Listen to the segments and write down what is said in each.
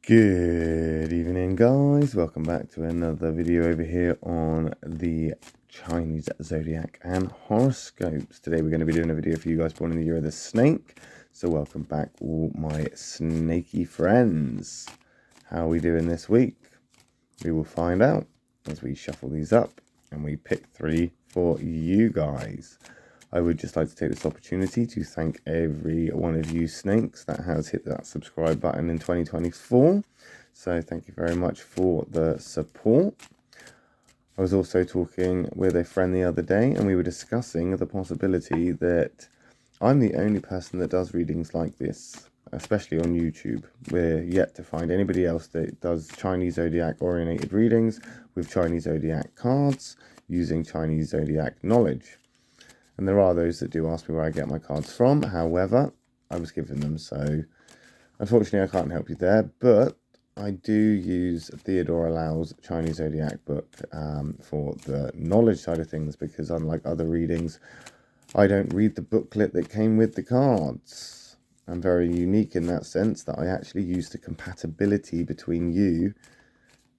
Good evening, guys. Welcome back to another video over here on the Chinese Zodiac and horoscopes. Today we're going to be doing a video for you guys born in the year of the snake. So welcome back, all my snaky friends. How are we doing this week? We will find out as we shuffle these up and we pick three for you guys. I would just like to take this opportunity to thank every one of you snakes that has hit that subscribe button in 2024. So thank you very much for the support. I was also talking with a friend the other day and we were discussing the possibility that I'm the only person that does readings like this, especially on YouTube. We're yet to find anybody else that does Chinese Zodiac oriented readings with Chinese Zodiac cards using Chinese Zodiac knowledge. And there are those that do ask me where I get my cards from. However, I was given them, so unfortunately I can't help you there. But I do use Theodora Lau's Chinese Zodiac book for the knowledge side of things, because unlike other readings, I don't read the booklet that came with the cards. I'm very unique in that sense that I actually use the compatibility between you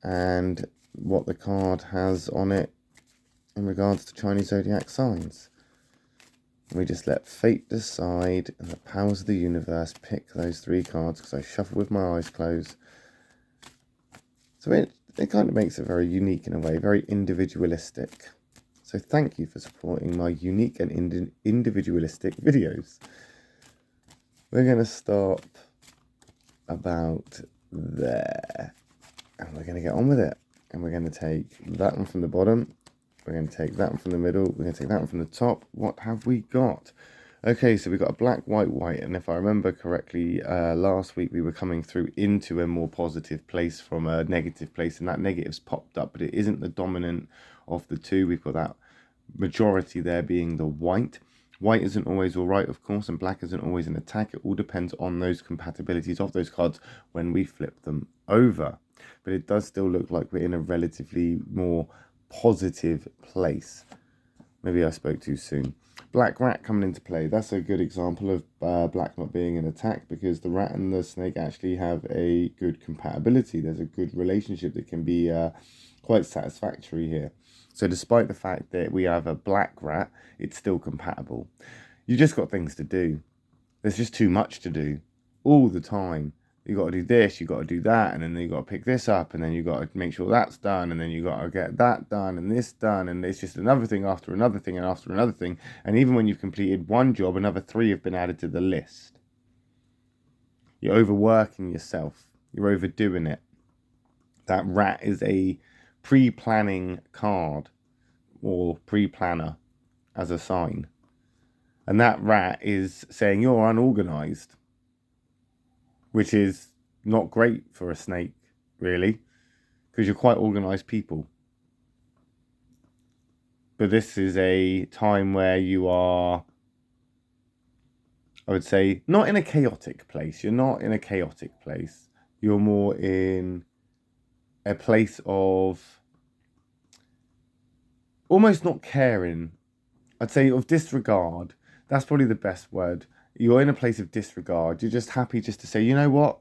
and what the card has on it in regards to Chinese Zodiac signs. We just let fate decide and the powers of the universe pick those three cards, because I shuffle with my eyes closed. So it kind of makes it very unique in a way, very individualistic. So thank you for supporting my unique and individualistic videos. We're going to stop about there. And we're going to get on with it. And we're going to take that one from the bottom. We're going to take that one from the middle. We're going to take that one from the top. What have we got? Okay, so we've got a black, white, white. And if I remember correctly, last week we were coming through into a more positive place from a negative place. And that negative's popped up, but it isn't the dominant of the two. We've got that majority there being the white. White isn't always all right, of course, and black isn't always an attack. It all depends on those compatibilities of those cards when we flip them over. But it does still look like we're in a relatively more positive place. Maybe I spoke too soon. Black rat coming into play. That's a good example of black not being an attack, because the rat and the snake actually have a good compatibility. There's a good relationship that can be quite satisfactory here. So despite the fact that we have a black rat, it's still compatible. You just got things to do. There's just too much to do all the time. You got to do this, you got to do that, and then you got to pick this up, and then you got to make sure that's done, and then you got to get that done and this done, and it's just another thing after another thing and after another thing. And even when you've completed one job, another three have been added to the list. You're overworking yourself. You're overdoing it. That rat is a pre-planning card, or pre-planner as a sign. And that rat is saying you're unorganized, which is not great for a snake, really, because you're quite organized people. But this is a time where you are, I would say, not in a chaotic place. You're not in a chaotic place. You're more in a place of almost not caring. I'd say of disregard. That's probably the best word. You're in a place of disregard. You're just happy just to say, you know what?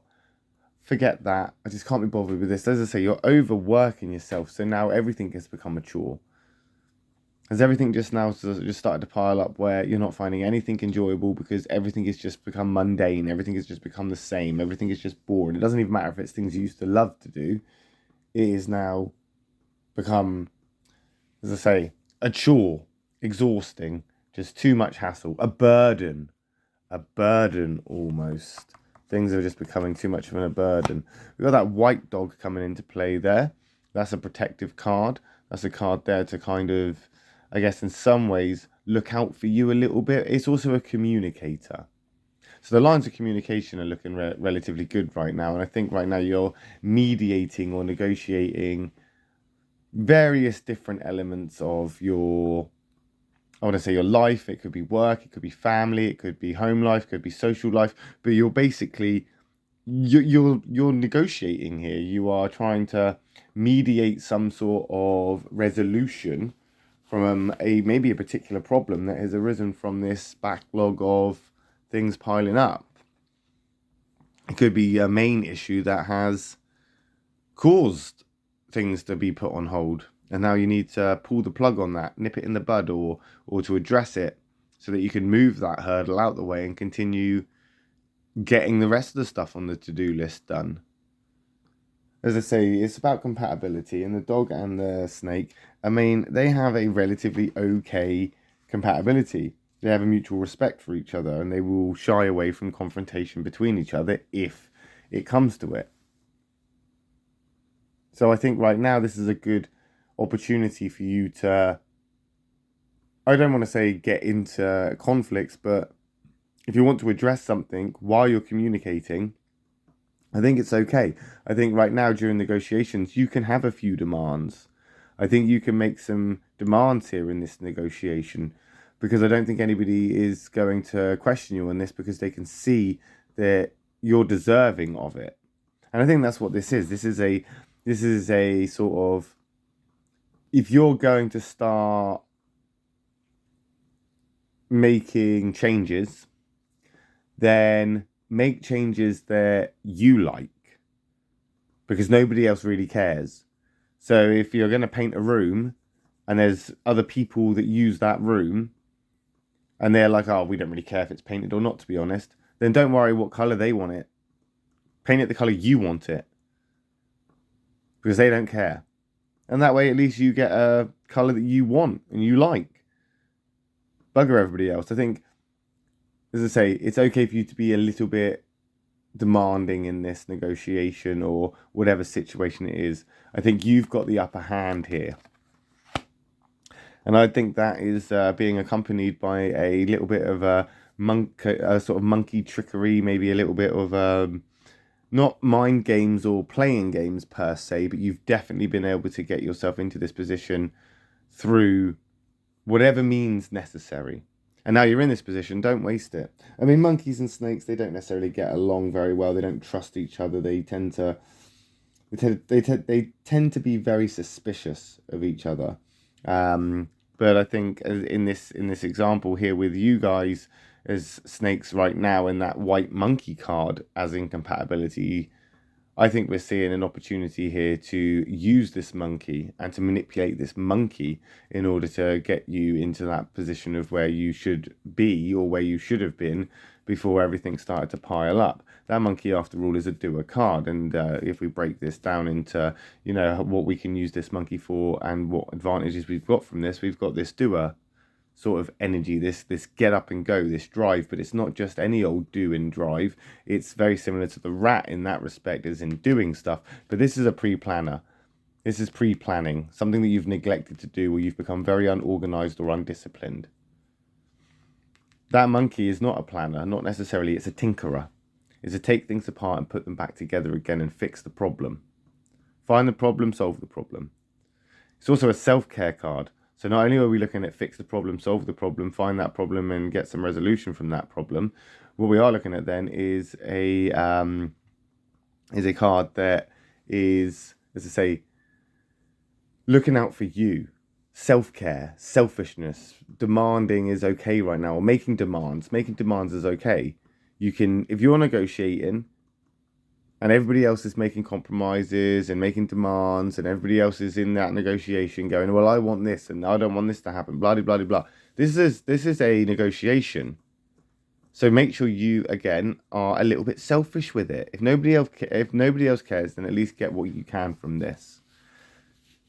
Forget that. I just can't be bothered with this. As I say, you're overworking yourself. So now everything has become a chore. Has everything just now just started to pile up where you're not finding anything enjoyable, because everything has just become mundane. Everything has just become the same. Everything is just boring. It doesn't even matter if it's things you used to love to do. It is now become, as I say, a chore, exhausting, just too much hassle, a burden almost. Things are just becoming too much of a burden. We've got that white dog coming into play there. That's a protective card. That's a card there to kind of, I guess in some ways, look out for you a little bit. It's also a communicator. So the lines of communication are looking relatively good right now. And I think right now you're mediating or negotiating various different elements of your, I want to say your life. It could be work, it could be family, it could be home life, it could be social life. But you're basically, you're negotiating here. You are trying to mediate some sort of resolution from maybe a particular problem that has arisen from this backlog of things piling up. It could be a main issue that has caused things to be put on hold, and now you need to pull the plug on that, nip it in the bud, or to address it so that you can move that hurdle out the way and continue getting the rest of the stuff on the to-do list done. As I say, it's about compatibility, and the dog and the snake, I mean, they have a relatively okay compatibility. They have a mutual respect for each other, and they will shy away from confrontation between each other if it comes to it. So I think right now this is a good opportunity for you to, I don't want to say get into conflicts, but if you want to address something while you're communicating, I think it's okay. I think right now during negotiations, you can have a few demands. I think you can make some demands here in this negotiation, because I don't think anybody is going to question you on this, because they can see that you're deserving of it. And I think that's what this is. This is a sort of, if you're going to start making changes, then make changes that you like, because nobody else really cares. So if you're going to paint a room and there's other people that use that room and they're like, oh, we don't really care if it's painted or not, to be honest, then don't worry what colour they want it. Paint it the colour you want it, because they don't care. And that way at least you get a colour that you want and you like. Bugger everybody else. I think, as I say, it's okay for you to be a little bit demanding in this negotiation or whatever situation it is. I think you've got the upper hand here. And I think that is being accompanied by a little bit of a sort of monkey trickery, maybe a little bit of not mind games or playing games per se, but you've definitely been able to get yourself into this position through whatever means necessary. And now you're in this position, don't waste it. I mean, monkeys and snakes, they don't necessarily get along very well. They don't trust each other. They tend to be very suspicious of each other. But I think in this example here with you guys as snakes right now, in that white monkey card as incompatibility, I think we're seeing an opportunity here to use this monkey and to manipulate this monkey in order to get you into that position of where you should be, or where you should have been before everything started to pile up. That monkey, after all, is a doer card. And if we break this down into, you know, what we can use this monkey for and what advantages we've got from this, we've got this doer sort of energy, this get up and go, this drive. But it's not just any old do and drive. It's very similar to the rat in that respect, as in doing stuff. But this is a pre-planner. This is pre-planning, something that you've neglected to do, or you've become very unorganized or undisciplined. That monkey is not a planner, not necessarily. It's a tinkerer. It's to take things apart and put them back together again and fix the problem. Find the problem, solve the problem. It's also a self-care card. So not only are we looking at fix the problem, solve the problem, find that problem and get some resolution from that problem, what we are looking at then is a card that is, as I say, looking out for you. Self-care, selfishness, demanding is okay right now, or making demands is okay. You can, if you're negotiating and everybody else is making compromises and making demands, and everybody else is in that negotiation going, well, I want this and I don't want this to happen, blah, blah, blah, blah. This is a negotiation. So make sure you, again, are a little bit selfish with it. If nobody else cares, then at least get what you can from this.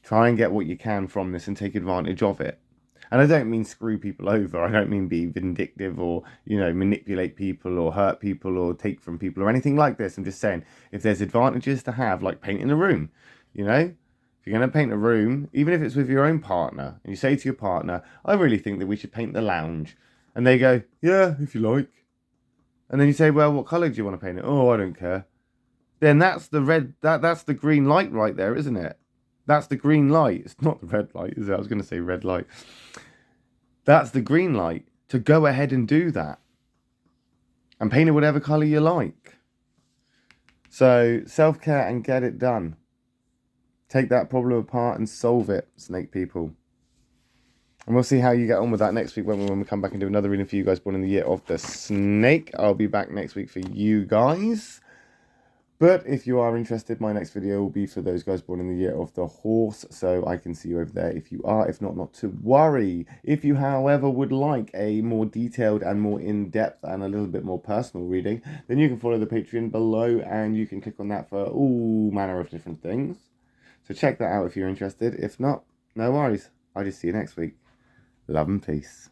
Try and get what you can from this and take advantage of it. And I don't mean screw people over. I don't mean be vindictive or, you know, manipulate people or hurt people or take from people or anything like this. I'm just saying, if there's advantages to have, like painting a room, you know, if you're going to paint a room, even if it's with your own partner, and you say to your partner, I really think that we should paint the lounge. And they go, yeah, if you like. And then you say, well, what colour do you want to paint it? Oh, I don't care. Then that's the red, that's the green light right there, isn't it? That's the green light. It's not the red light, is it? I was going to say red light. That's the green light to go ahead and do that. And paint it whatever colour you like. So, self-care and get it done. Take that problem apart and solve it, snake people. And we'll see how you get on with that next week when we come back and do another reading for you guys born in the year of the snake. I'll be back next week for you guys. But if you are interested, my next video will be for those guys born in the year of the horse. So I can see you over there if you are. If not, not to worry. If you, however, would like a more detailed and more in-depth and a little bit more personal reading, then you can follow the Patreon below and you can click on that for all manner of different things. So check that out if you're interested. If not, no worries. I'll just see you next week. Love and peace.